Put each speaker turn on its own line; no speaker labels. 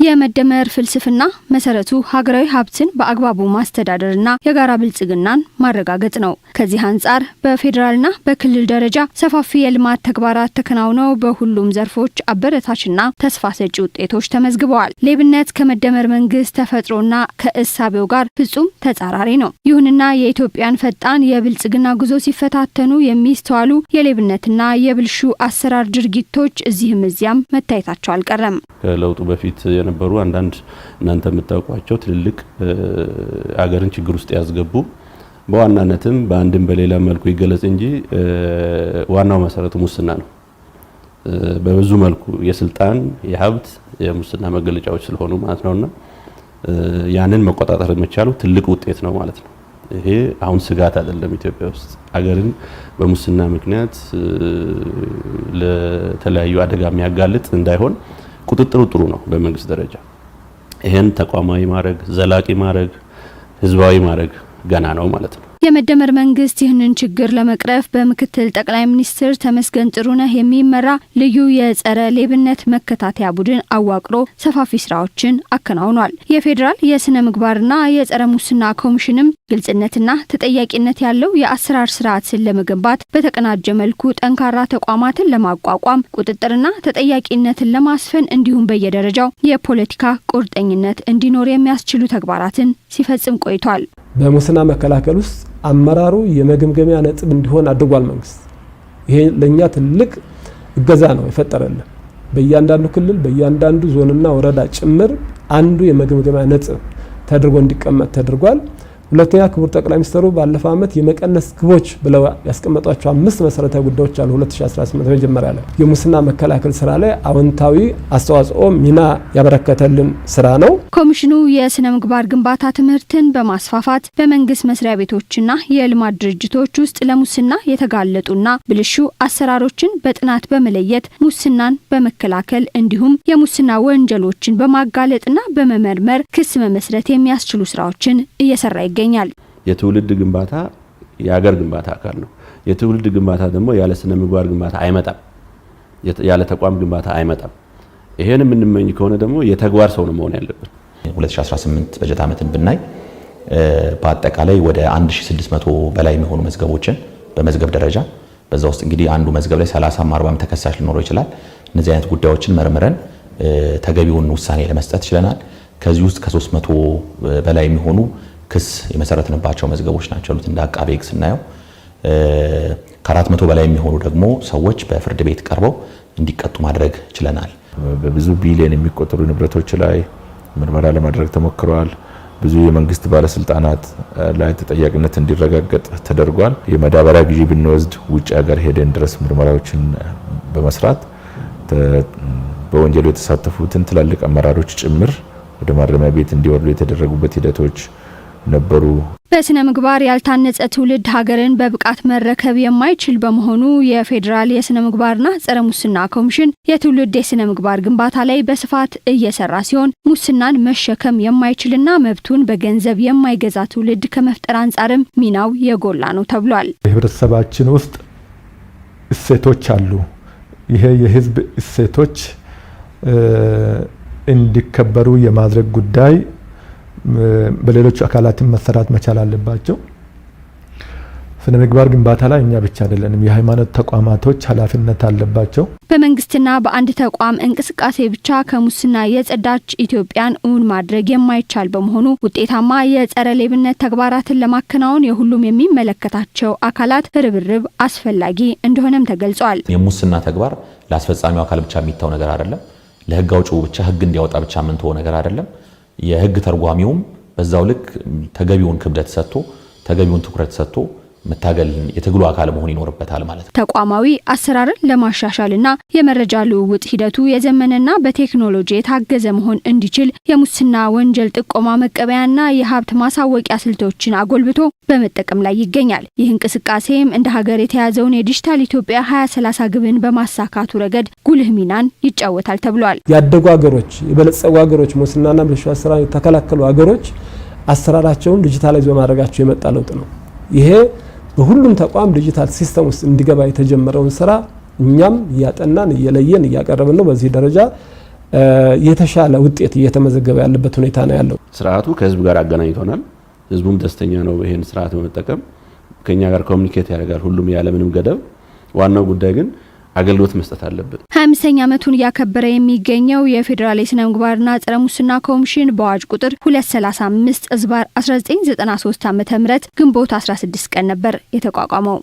የመደመር ፍልስፍና መሰረቱ ሀገራዊ ሀብትን በአግባቡ ማስተዳደርና የጋራ ብልጽግናን ማረጋገጥ ነው። ከዚህ አንጻር በፌዴራልና በክልል ደረጃ ሰፋፊ የልማት ተግባራት ተከናውነው በሁሉም ዘርፎች አበረታችና ተስፋ ሰጪ ውጤቶች ተመዝግበዋል። ሌብነት ከመደመር መንግስት ተፈጥሮና ከእሳቤው ጋር ፍጹም ተጻራሪ ነው። ይሁንና የኢትዮጵያን ፈጣን የብልጽግና ጉዞ ሲፈታተኑ የሚስተዋሉ የሌብነትና የብልሹ አሰራር ድርጊቶች እዚህም እዚያም መታየታቸው አልቀረም።
ከለውጡ በፊት የነበሩ አንዳንድ እናንተ የምታውቋቸው ትልልቅ አገርን ችግር ውስጥ ያስገቡ በዋናነትም በአንድም በሌላ መልኩ ይገለጽ እንጂ ዋናው መሰረቱ ሙስና ነው። በብዙ መልኩ የስልጣን የሀብት የሙስና መገለጫዎች ስለሆኑ ማለት ነውና ያንን መቆጣጠር መቻሉ ትልቅ ውጤት ነው ማለት ነው። ይሄ አሁን ስጋት አይደለም። ኢትዮጵያ ውስጥ አገርን በሙስና ምክንያት ለተለያዩ አደጋ የሚያጋልጥ እንዳይሆን ቁጥጥሩ ጥሩ ነው በመንግስት ደረጃ። ይሄን ተቋማዊ ማድረግ ዘላቂ ማድረግ ህዝባዊ ማድረግ ገና ነው ማለት ነው።
የመደመር መንግስት ይህንን ችግር ለመቅረፍ በምክትል ጠቅላይ ሚኒስትር ተመስገን ጥሩነህ የሚመራ ልዩ የጸረ ሌብነት መከታተያ ቡድን አዋቅሮ ሰፋፊ ስራዎችን አከናውኗል። የፌዴራል የስነ ምግባርና የጸረ ሙስና ኮሚሽንም ግልጽነትና ተጠያቂነት ያለው የአሰራር ስርዓትን ለመገንባት በተቀናጀ መልኩ ጠንካራ ተቋማትን ለማቋቋም ቁጥጥርና ተጠያቂነትን ለማስፈን እንዲሁም በየደረጃው የፖለቲካ ቁርጠኝነት እንዲኖር የሚያስችሉ ተግባራትን ሲፈጽም ቆይቷል።
በሙስና መከላከል ውስጥ አመራሩ የመገምገሚያ ነጥብ እንዲሆን አድርጓል መንግስት። ይሄ ለኛ ትልቅ እገዛ ነው የፈጠረልን። በእያንዳንዱ ክልል በእያንዳንዱ ዞንና ወረዳ ጭምር አንዱ የመገምገሚያ ነጥብ ተደርጎ እንዲቀመጥ ተደርጓል። ሁለተኛ ክቡር ጠቅላይ ሚኒስትሩ ባለፈው ዓመት የመቀነስ ግቦች ብለው ያስቀመጧቸው 5 መሰረታዊ ጉዳዮች አሉ። 2018 መጀመሪያ ላይ የሙስና መከላከል ስራ ላይ አዎንታዊ አስተዋጽኦ ሚና ያበረከተልን ስራ ነው።
ኮሚሽኑ የስነ ምግባር ግንባታ ትምህርትን በማስፋፋት በመንግስት መስሪያ ቤቶችና የልማት ድርጅቶች ውስጥ ለሙስና የተጋለጡና ብልሹ አሰራሮችን በጥናት በመለየት ሙስናን በመከላከል እንዲሁም የሙስና ወንጀሎችን በማጋለጥና በመመርመር ክስ መመስረት የሚያስችሉ ስራዎችን እየሰራ ይገኛል።
የትውልድ ግንባታ የሀገር ግንባታ አካል ነው። የትውልድ ግንባታ ደግሞ ያለ ስነ ምግባር ግንባታ አይመጣም። ያለ ተቋም ግንባታ አይመጣም። ይሄን የምንመኝ ከሆነ ደግሞ የተግባር ሰው ነው መሆን ያለብን። 2018 በጀት ዓመትን ብናይ በአጠቃላይ ወደ 1600 በላይ የሚሆኑ መዝገቦችን በመዝገብ ደረጃ በዛ ውስጥ እንግዲህ አንዱ መዝገብ ላይ 30 40 ተከሳሽ ሊኖረው ይችላል። እነዚህ አይነት ጉዳዮችን መርምረን ተገቢውን ውሳኔ ለመስጠት ችለናል። ከዚህ ውስጥ ከ300 በላይ የሚሆኑ ክስ የመሰረትንባቸው መዝገቦች ናቸው እንደ አቃቤ ሕግ ስናየው ከ400 በላይ የሚሆኑ ደግሞ ሰዎች በፍርድ ቤት ቀርበው እንዲቀጡ ማድረግ ችለናል።
በብዙ ቢሊዮን የሚቆጠሩ ንብረቶች ላይ ምርመራ ለማድረግ ተሞክሯል። ብዙ የመንግስት ባለስልጣናት ላይ ተጠያቂነት እንዲረጋገጥ ተደርጓል። የመዳበሪያ ግዢ ብንወስድ ውጭ ሀገር ሄደን ድረስ ምርመራዎችን በመስራት በወንጀሉ የተሳተፉትን ትላልቅ አመራሮች ጭምር ወደ ማረሚያ ቤት እንዲወርዱ የተደረጉበት ሂደቶች ነበሩ።
በስነ ምግባር ያልታነጸ ትውልድ ሀገርን በብቃት መረከብ የማይችል በመሆኑ የፌዴራል የስነ ምግባርና ጸረ ሙስና ኮሚሽን የትውልድ የስነ ምግባር ግንባታ ላይ በስፋት እየሰራ ሲሆን ሙስናን መሸከም የማይችልና መብቱን በገንዘብ የማይገዛ ትውልድ ከመፍጠር አንጻርም ሚናው የጎላ ነው ተብሏል።
በህብረተሰባችን ውስጥ እሴቶች አሉ። ይሄ የህዝብ እሴቶች እንዲከበሩ የማድረግ ጉዳይ በሌሎች አካላትን መሰራት መቻል አለባቸው። ስነ ምግባር ግንባታ ላይ እኛ ብቻ አይደለንም፣ የሃይማኖት ተቋማቶች ኃላፊነት አለባቸው።
በመንግስትና በአንድ ተቋም እንቅስቃሴ ብቻ ከሙስና የጸዳች ኢትዮጵያን እውን ማድረግ የማይቻል በመሆኑ ውጤታማ የጸረ ሌብነት ተግባራትን ለማከናወን የሁሉም የሚመለከታቸው አካላት ርብርብ አስፈላጊ እንደሆነም ተገልጿል።
የሙስና ተግባር ለአስፈጻሚው አካል ብቻ የሚታው ነገር አይደለም። ለህግ አውጪው ብቻ ህግ እንዲያወጣ ብቻ ምንተው ነገር አይደለም። የህግ ተርጓሚውም በዛው ልክ ተገቢውን ክብደት ሰጥቶ ተገቢውን ትኩረት ሰጥቶ መታገል የትግሉ አካል መሆን ይኖርበታል ማለት ነው።
ተቋማዊ አሰራርን ለማሻሻልና የመረጃ ልውውጥ ሂደቱ የዘመነና በቴክኖሎጂ የታገዘ መሆን እንዲችል የሙስና ወንጀል ጥቆማ መቀበያና የሀብት ማሳወቂያ ስልቶችን አጎልብቶ በመጠቀም ላይ ይገኛል። ይህ እንቅስቃሴም እንደ ሀገር የተያዘውን የዲጂታል ኢትዮጵያ 2030 ግብን በማሳካቱ ረገድ ጉልህ ሚናን ይጫወታል ተብሏል።
ያደጉ ሀገሮች፣ የበለጸጉ ሀገሮች፣ ሙስናና ብልሹ አሰራር የተከላከሉ ሀገሮች አሰራራቸውን ዲጂታላይዝ በማድረጋቸው የመጣ ለውጥ ነው። ይሄ በሁሉም ተቋም ዲጂታል ሲስተም ውስጥ እንዲገባ የተጀመረውን ስራ እኛም ያጠናን እየለየን እያቀረብን ነው። በዚህ ደረጃ የተሻለ ውጤት እየተመዘገበ ያለበት ሁኔታ ነው ያለው።
ስርዓቱ ከህዝብ ጋር አገናኝቶናል። ህዝቡም ደስተኛ ነው ይሄን ስርዓት በመጠቀም ከኛ ጋር ኮሚኒኬት ያደርጋል ሁሉም ያለ ምንም ገደብ። ዋናው ጉዳይ ግን አገልግሎት መስጠት አለበት።
25ኛ ዓመቱን እያከበረ የሚገኘው የፌዴራል የስነ ምግባርና ጸረ ሙስና ኮሚሽን በአዋጅ ቁጥር 235/1993 ዓ.ም ግንቦት 16 ቀን ነበር የተቋቋመው።